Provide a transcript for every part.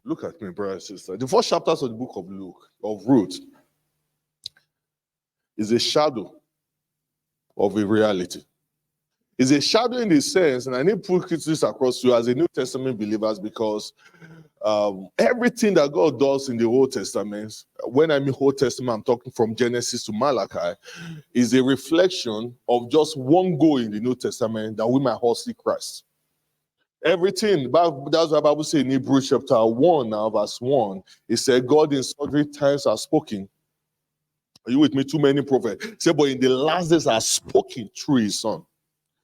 Look at me, brother and sister. The first chapters of the book of Ruth, is a shadow of a reality. It's a shadow in the sense, and I need to put this across to you as a New Testament believers, because everything that God does in the Old Testament, when I mean Old Testament, I'm talking from Genesis to Malachi, is a reflection of just one goal in the New Testament, that we might all see Christ. Everything, that's what the Bible says in Hebrews chapter 1, now verse 1, it said, God in sundry times has spoken. Are you with me? Too many prophets. It said, but in the last days has spoken through his son.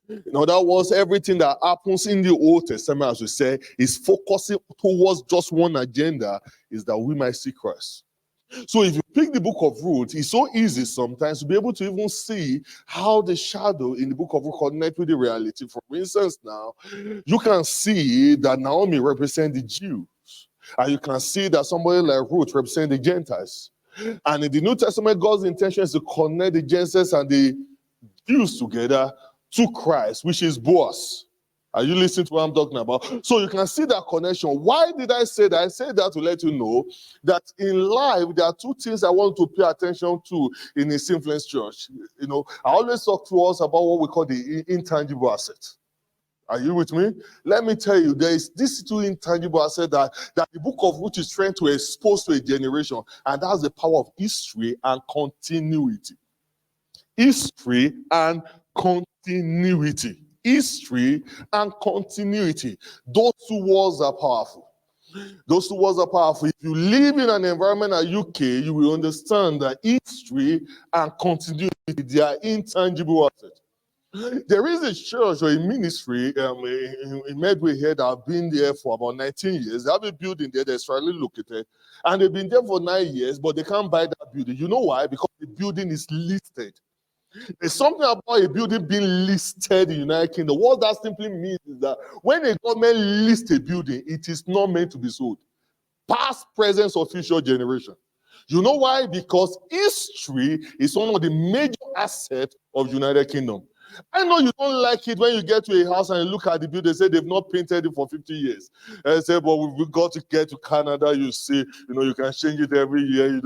In other words, everything that happens in the Old Testament, as we say, is focusing towards just one agenda, is that we might see Christ. So if you pick the book of Ruth, it's so easy sometimes to be able to even see how the shadow in the book of Ruth connect with the reality. For instance, now, you can see that Naomi represents the Jews, and you can see that somebody like Ruth represents the Gentiles. And in the New Testament, God's intention is to connect the Gentiles and the Jews together to Christ, which is Boaz. Are you listening to what I'm talking about? So you can see that connection. Why did I say that? I say that to let you know that in life, there are two things I want to pay attention to in a Influence Church. You know, I always talk to us about what we call the intangible asset. Are you with me? Let me tell you, there is this two intangible asset that the book of Ruth is trying to expose to a generation, and that's the power of history and continuity. History and continuity. History and continuity. Those two words are powerful. Those two words are powerful. If you live in an environment at UK, you will understand that history and continuity, they are intangible assets. There is a church or a ministry in Medway here that have been there for about 19 years. They have a building there that's strongly located, and they've been there for 9 years, but they can't buy that building. You know why? Because the building is listed. There's something about a building being listed in the United Kingdom. What that simply means is that when a government lists a building, it is not meant to be sold. Past, present, or future generation. You know why? Because history is one of the major assets of United Kingdom. I know you don't like it when you get to a house and you look at the building, they say they've not painted it for 50 years. And they say, but we've got to get to Canada, you see, you know, you can change it every year, and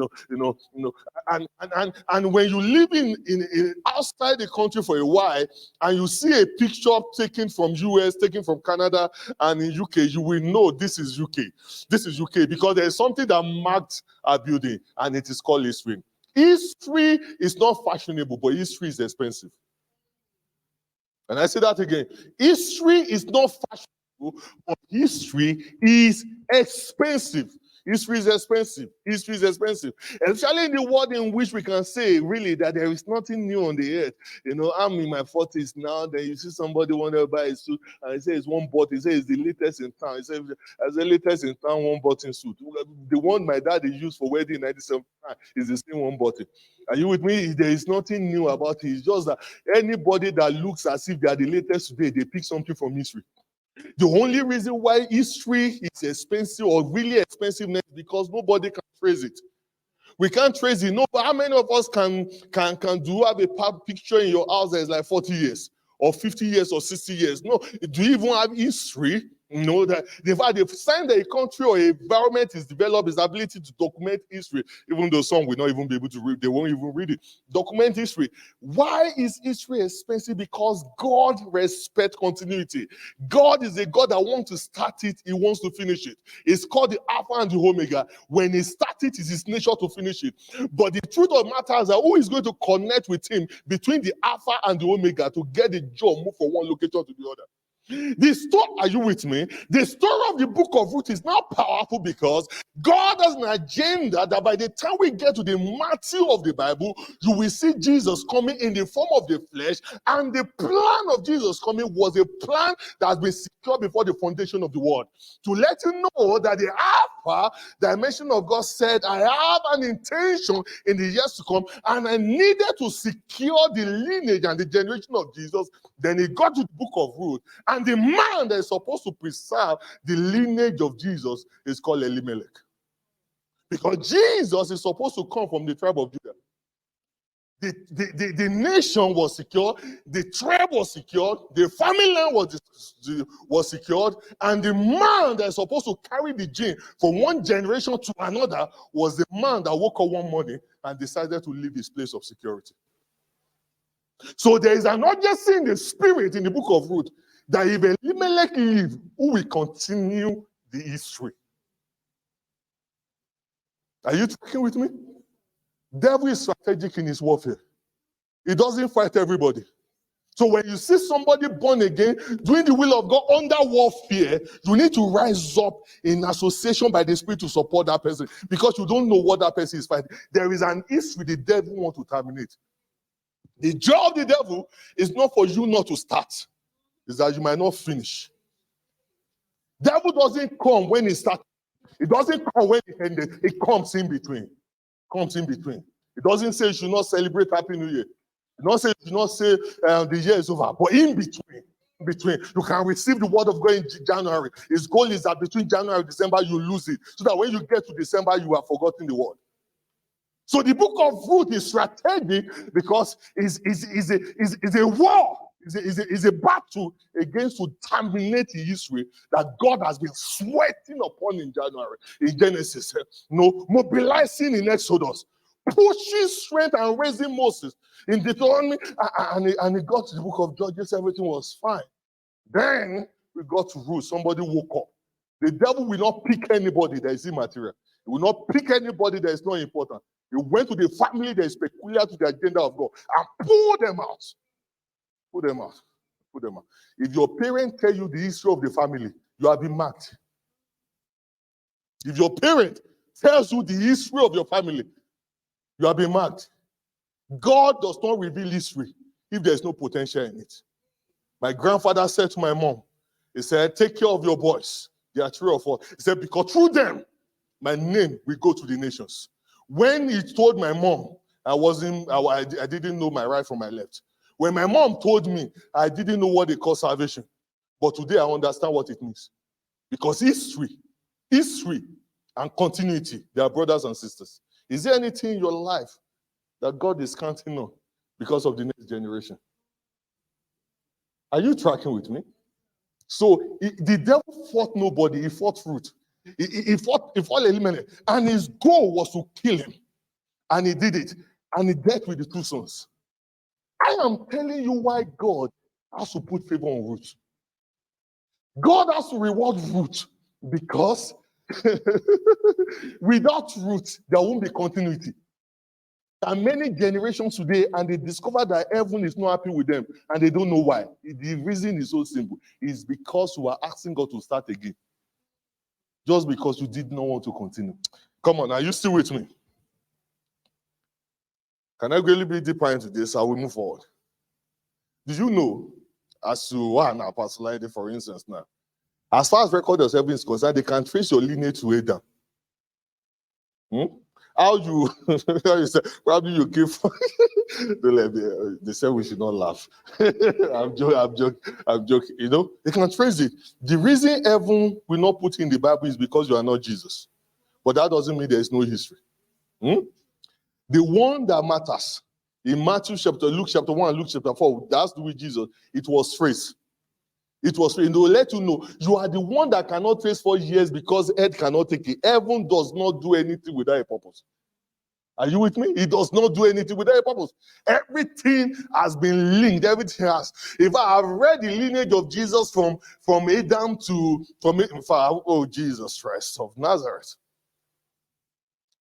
when you live in outside the country for a while, and you see a picture taken from US, taken from Canada, and in UK, you will know this is UK. This is UK, because there is something that marked a building, and it is called history. History is not fashionable, but history is expensive. And I say that again. History is not fashionable, but history is expensive. History is expensive. History is expensive. Especially in the world in which we can say, really, that there is nothing new on the earth. You know, I'm in my 40s now, then you see somebody want to buy a suit, and he says it's one button. He says it's the latest in town. He says, as the latest in town, one button suit. The one my dad used for wedding in 1979 is the same one button. Are you with me? There is nothing new about it. It's just that anybody that looks as if they are the latest today, they pick something from history. The only reason why history is expensive or really expensive is because nobody can trace it. We can't trace it. No, but how many of us can do have a picture in your house that is like 40 years or 50 years or 60 years? No. Do you even have history? No, that they've signed that a country or a environment is developed its ability to document history, even though some will not even be able to read, they won't even read it. Document history. Why is history expensive? Because God respects continuity. God is a God that wants to start it, he wants to finish it. It's called the Alpha and the Omega. When he starts it, it's his nature to finish it. But the truth of the matter is that who is going to connect with him between the Alpha and the Omega to get the job move from one location to the other? The story, are you with me? The story of the book of Ruth is now powerful because God has an agenda that by the time we get to the Matthew of the Bible, you will see Jesus coming in the form of the flesh, and the plan of Jesus coming was a plan that has been secured before the foundation of the world. To let you know that the Alpha dimension of God said, I have an intention in the years to come, and I needed to secure the lineage and the generation of Jesus. Then he got to the book of Ruth, and the man that is supposed to preserve the lineage of Jesus is called Elimelech. Because Jesus is supposed to come from the tribe of Judah. The nation was secured, the tribe was secured, the family line was secured, and the man that's supposed to carry the gene from one generation to another was the man that woke up one morning and decided to leave his place of security. So there is an urgency in the spirit in the book of Ruth that if Elimelech leave, who will continue the history? Are you talking with me? Devil is strategic in his warfare. He doesn't fight everybody. So when you see somebody born again, doing the will of God under warfare, you need to rise up in association by the Spirit to support that person, because you don't know what that person is fighting. There is an issue the devil wants to terminate. The job of the devil is not for you not to start. It's that you might not finish. Devil doesn't come when he starts. It doesn't come when it ended. It comes in between. It doesn't say you should not celebrate Happy New Year. It doesn't say you should not say the year is over. But in between, you can receive the word of God in January. His goal is that between January and December, you lose it. So that when you get to December, you have forgotten the word. So the book of Ruth is strategic because it's a war. It's a battle against to terminate the history that God has been sweating upon in January, in Genesis. Mobilizing in Exodus, pushing strength and raising Moses in Deuteronomy, and it got to the book of Judges, everything was fine. Then we got to Ruth, somebody woke up. The devil will not pick anybody that is immaterial. He will not pick anybody that is not important. He went to the family that is peculiar to the agenda of God and pulled them out. Put them out. If your parents tell you the history of the family, you have been marked. If your parent tells you the history of your family, you have been marked. God does not reveal history if there is no potential in it. My grandfather said to my mom, he said, take care of your boys. There are 3 or 4. He said, because through them, my name will go to the nations. When he told my mom, I didn't know my right from my left. When my mom told me, I didn't know what they call salvation. But today I understand what it means. Because history and continuity, they are brothers and sisters. Is there anything in your life that God is counting on because of the next generation? Are you tracking with me? So the devil fought nobody. He fought Ruth. He fought Elimelech. And his goal was to kill him. And he did it. And he dealt with the 2 sons. I am telling you why God has to put favor on Ruth. God has to reward Ruth because without Ruth, there won't be continuity. There are many generations today, and they discover that heaven is not happy with them, and they don't know why. The reason is so simple. It's because you are asking God to start again. Just because you did not want to continue. Come on, are you still with me? Can I really be deeper into this? I will move forward. Did you know, as to one, our personality, for instance, now, as far as record of heaven is concerned, they can trace your lineage to Adam. How you say, probably you came from, they say we should not laugh. I'm joking. You know, they can trace it. The reason heaven will not put in the Bible is because you are not Jesus. But that doesn't mean there is no history. The one that matters in Matthew chapter, Luke chapter 1, Luke chapter 4, that's with Jesus. It was phrase. It was phrase. And they will let you know you are the one that cannot trace for years because earth cannot take it. Heaven does not do anything without a purpose. Are you with me? It does not do anything without a purpose. Everything has been linked. Everything has. If I have read the lineage of Jesus from Adam to Jesus Christ of Nazareth,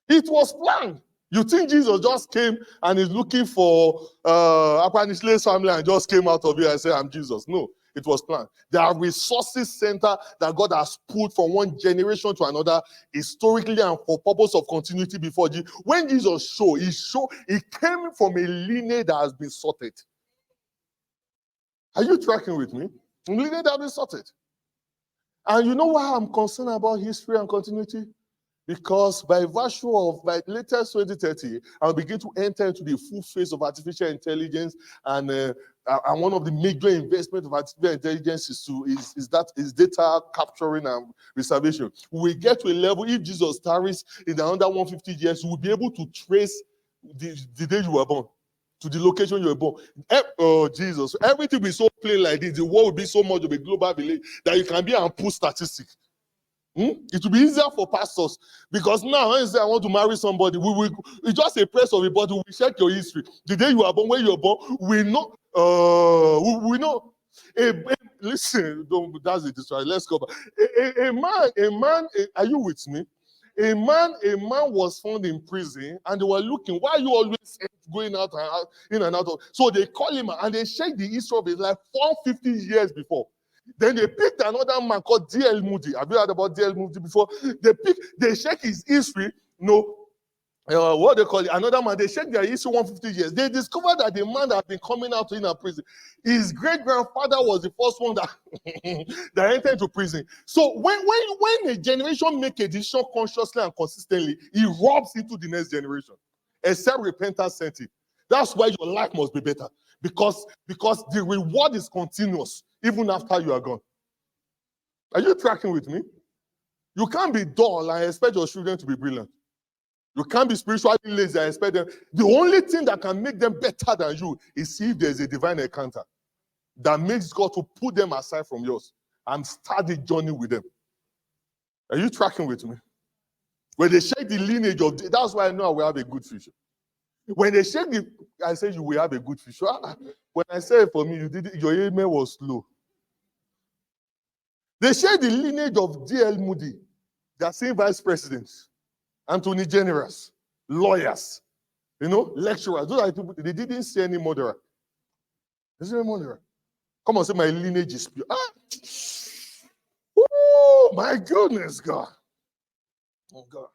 it was planned. You think Jesus just came and is looking for Apanisle's family and just came out of here and said, I'm Jesus? No, it was planned. There are resources center that God has put from one generation to another historically and for purpose of continuity before Jesus. When Jesus he came from a lineage that has been sorted. Are you tracking with me? A lineage that has been sorted. And you know why I'm concerned about history and continuity? Because by virtue of by latest 2030, I'll begin to enter into the full phase of artificial intelligence, and one of the major investments of artificial intelligence is data capturing and reservation. We get to a level, if Jesus tarries in the under 150 years, we'll be able to trace the day you were born. to the location you were born. Oh, Jesus. Everything will be so plain like this. The world will be so much of a global village that you can be and put statistics. It will be easier for pastors because now when you say I want to marry somebody, it's just a press of a body. We check your history. The day you are born, when you are born, we know. We know. Listen, that's a distraction. Let's go back. A man. Are you with me? A man was found in prison, and they were looking. Why are you always going out and out, in and out of? So they call him, and they check the history of his life 450 years before. Then they picked another man called D.L. Moody. Have you heard about D.L. Moody before? They check his history. What they call it, another man, they check their history 150 years. They discovered that the man that had been coming out in a prison, his great-grandfather was the first one that, that entered into prison. So when a generation make a decision consciously and consistently, it rubs into the next generation. Except repentance sent it. That's why your life must be better. Because the reward is continuous, even after you are gone. Are you tracking with me? You can't be dull and expect your children to be brilliant. You can't be spiritually lazy and expect them. The only thing that can make them better than you is if there's a divine encounter that makes God to put them aside from yours and start the journey with them. Are you tracking with me? When they shake the lineage of, that's why I know I will have a good future. When they shake the, I say you will have a good future. When I say it for me, your amen was slow. They share the lineage of D.L. Moody. They are saying vice presidents, Anthony Generals, lawyers, lecturers. Those are the people, they didn't say any murderer. They say murderer. Come on, say my lineage is pure. Oh, my goodness, God. Oh, God.